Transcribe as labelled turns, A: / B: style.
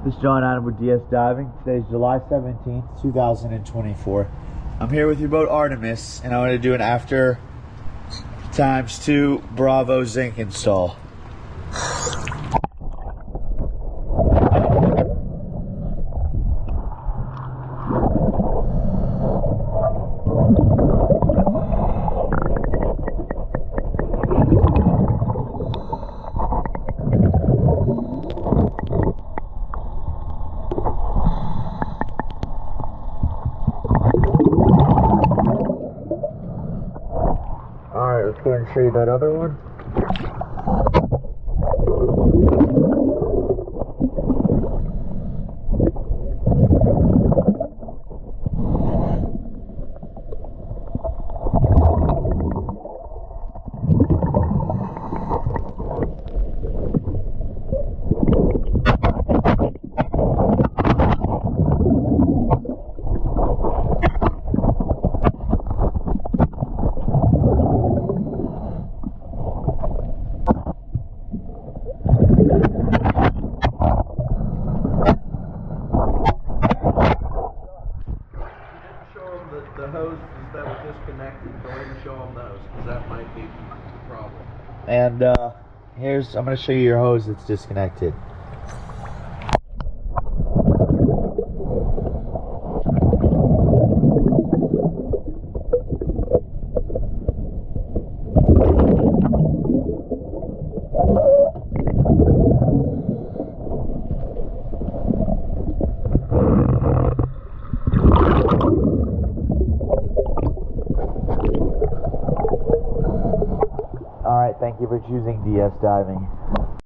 A: This is John Adam with DS Diving. Today's July 17th, 2024. I'm here with your boat Artemis, and I want to do an after times 2xBravo zinc install. Alright, let's go ahead and show you that other one.
B: The hoses that were disconnected, don't even show them those, because that might be the problem.
A: And I'm going to show you your hose that's disconnected. Alright, thank you for choosing DS Diving.